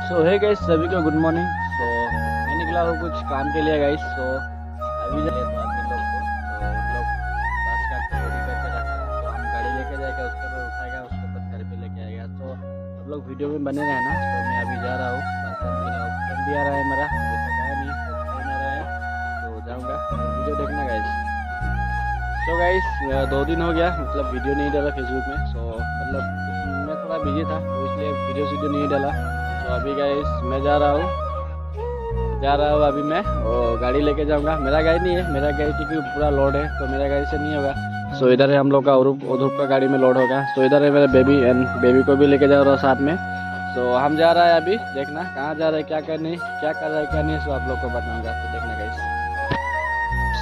सो hey guys सभी को good morning. सो मैं निकला हूँ कुछ काम के लिए गाइस। सो अभी जा रहे आदमी लोग को तो उन लोग बस का रेडी करके रखा है, तो हम गाड़ी लेके जाएगा, उसके बाद उठाएगा, उसके बाद घर पे लेके आएगा। तो सब लोग वीडियो में बने रहना। तो मैं अभी जा रहा हूँ, बस मेरा फ्रेंड भी आ रहा है, मेरा अभी तक आया नहीं, तो फ्रेंड आ रहा है तो जाऊँगा, वीडियो देखना गाइस। सो गाइस 2 दिन हो गया मतलब वीडियो नहीं डाला फेसबुक में। सो मतलब मैं थोड़ा बिजी था तो इसलिए वीडियो नहीं डाला। तो अभी गाइस मैं जा रहा हूँ अभी मैं और गाड़ी लेके जाऊंगा। मेरा गाड़ी नहीं है, मेरा गाड़ी क्योंकि पूरा लोड है तो मेरा गाड़ी से नहीं होगा। सो इधर है हम लोग का उधर का गाड़ी में लोड होगा। सो इधर है मेरा बेबी को भी लेके जा रहा हूँ साथ में। सो हम जा रहा है अभी, देखना कहाँ जा रहा है, क्या कर रहा है क्या नहीं, सो आप लोग को बताऊँगा, तो देखना गाइस।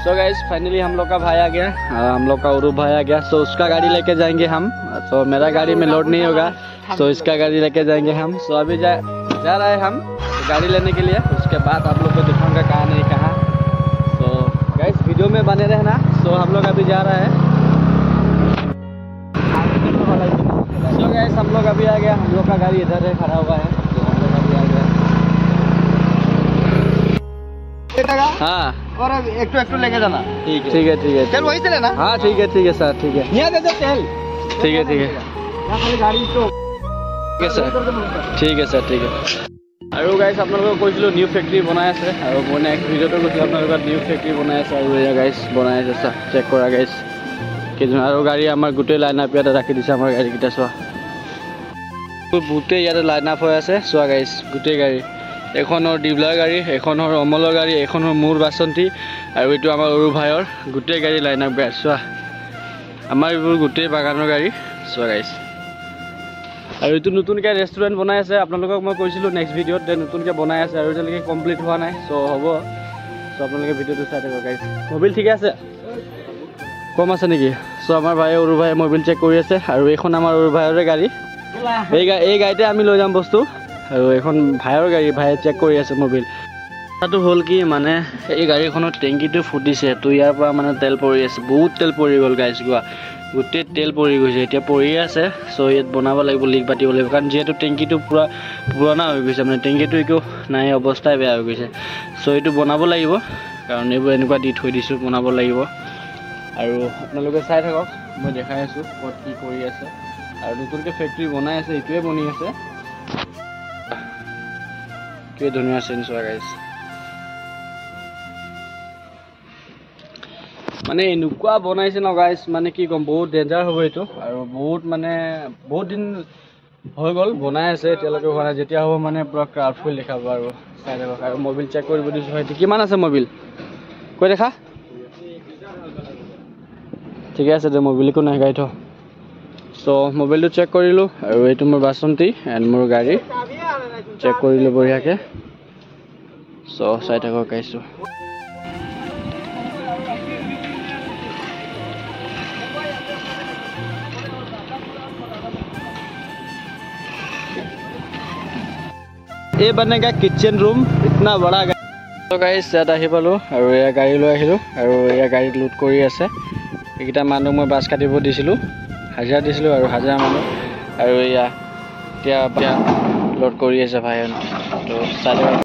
सो गाइस फाइनली हम लोग का भाई आ गया, हम लोग का उरूप भाई आ गया। सो उसका गाड़ी लेके जाएंगे हम। तो मेरा गाड़ी में लोड नहीं होगा, तो इसका गाड़ी लेके जाएंगे हम। सो अभी जा रहा है हम गाड़ी लेने के लिए, उसके बाद आप लोग को दिखाऊंगा कहाँ नहीं कहाँ। सो गाइस वीडियो में बने रहना। सो हम लोग अभी जा रहा है। सो गाइस हम लोग अभी आ गया, हम लोग का गाड़ी इधर है खड़ा हुआ है, तो हम लोग अभी आ गया। हाँ और एक लेके जाना। ठीक है चल वहीं से लेना। हाँ ठीक है सर, ठीक है यहाँ दे दो तेल। ठीक है गाड़ी तो ठीक है सर, ठीक है। और गाइस আপোনালোকক কৈছিলোঁ নিউ ফেক্টৰী বনাই আছে, আৰু মই নেক্সট ভিডিঅ'টো কৈছিলোঁ আপোনালোকক নিউ ফেক্টৰী বনাই আছে, আৰু এয়া গাইছ বনাই আছে, চা চেক কৰা গাইছ কেইজন। আৰু গাড়ী আমাৰ গোটেই লাইন আপ ইয়াতে ৰাখি দিছে, আমাৰ গাড়ীকেইটা চোৱা গোটেই ইয়াতে লাইন আপ হৈ আছে। চোৱা গাইছ গোটেই গাড়ী, এখনৰ ডিবলাৰ গাড়ী, এখনৰ অমলৰ গাড়ী, এখনৰ মোৰ বাসন্তী, আৰু এইটো আমাৰ অৰু ভাইৰ গোটেই গাড়ী লাইন আপ গাইছ। চোৱা আমাৰ এইবোৰ গোটেই বাগানৰ গাড়ী। চোৱা গাইছ আৰু এইটো নতুনকৈ ৰেষ্টুৰেণ্ট বনাই আছে, আপোনালোকক মই কৈছিলোঁ নেক্সট ভিডিঅ'ত নতুনকৈ বনাই আছে, আৰু এতিয়ালৈকে কমপ্লিট হোৱা নাই। চ' হ'ব, চ' আপোনালোকে ভিডিঅ'টো চাই থাকক গাইছ। মবিল ঠিকে আছে, কম আছে নেকি? চ' আমাৰ ভাইয়ে অৰু ভাইয়ে মবিল চেক কৰি আছে, আৰু এইখন আমাৰ অৰু ভাইৰে গাড়ী, এই গাড়ীতে আমি লৈ যাম বস্তু, আৰু এইখন ভাইৰ গাড়ী, ভাইয়ে চেক কৰি আছে মবিল। কথাটো হ'ল কি মানে এই গাড়ীখনৰ টেংকিটো ফুটিছে, তো ইয়াৰ পৰা মানে তেল পৰি আছে, বহুত তেল পৰি গ'ল গাইছ, গোটেই তেল পৰি গৈছে, এতিয়া পৰিয়ে আছে। চ' ইয়াত বনাব লাগিব, লিক পাতিব লাগিব, কাৰণ যিহেতু টেংকিটো পূৰা পুৰণা হৈ গৈছে, মানে টেংকিটো একো নাই, অৱস্থাই বেয়া হৈ গৈছে। চ' এইটো বনাব লাগিব, কাৰণ এইবোৰ এনেকুৱা দি থৈ দিছোঁ, বনাব লাগিব। আৰু আপোনালোকে চাই থাকক, মই দেখাই আছোঁ ক'ত কি কৰি আছে, আৰু নতুনকৈ ফেক্টৰী বনাই আছে, এইটোৱে বনি আছে, কি ধুনীয়া চেঞ্জ হোৱা গাইছ। মানে এনেকুৱা বনাইছে ন গাইছ, মানে কি ক'ম, বহুত ডেঞ্জাৰ হ'ব এইটো, আৰু বহুত দিন হৈ গ'ল বনাই আছে, এতিয়ালৈকে হোৱা নাই। যেতিয়া হ'ব মানে পূৰা ক্ৰাউডফুল দেখাব, আৰু চাই থাকক। আৰু মবিল চেক কৰিব দিছোঁ, হয়তো কিমান আছে মবিল কৈ দেখা, ঠিকে আছে দে, মবিল একো নাই, গাড়ী থ। চ' মবিলটো চেক কৰিলোঁ, আৰু এইটো মোৰ বাসন্তী এণ্ড মোৰ গাড়ী চেক কৰিলোঁ বঢ়িয়াকৈ। চ' চাই থাকক গাইছোঁ। ये बनेगा किचन रूम, इतना बड़ा गाड़ी। तो गाइस ইয়াত আহি পালোঁ, আৰু এয়া গাড়ী লৈ আহিলোঁ, আৰু এয়া গাড়ীত লোড কৰি আছে। এইকেইটা মানুহ মই বাছ কাটিব দিছিলোঁ, হাজিৰা দিছিলোঁ, আৰু হাজিৰা মানুহ, আৰু এয়া এতিয়া লোড কৰি আছে ভাই। তো চাই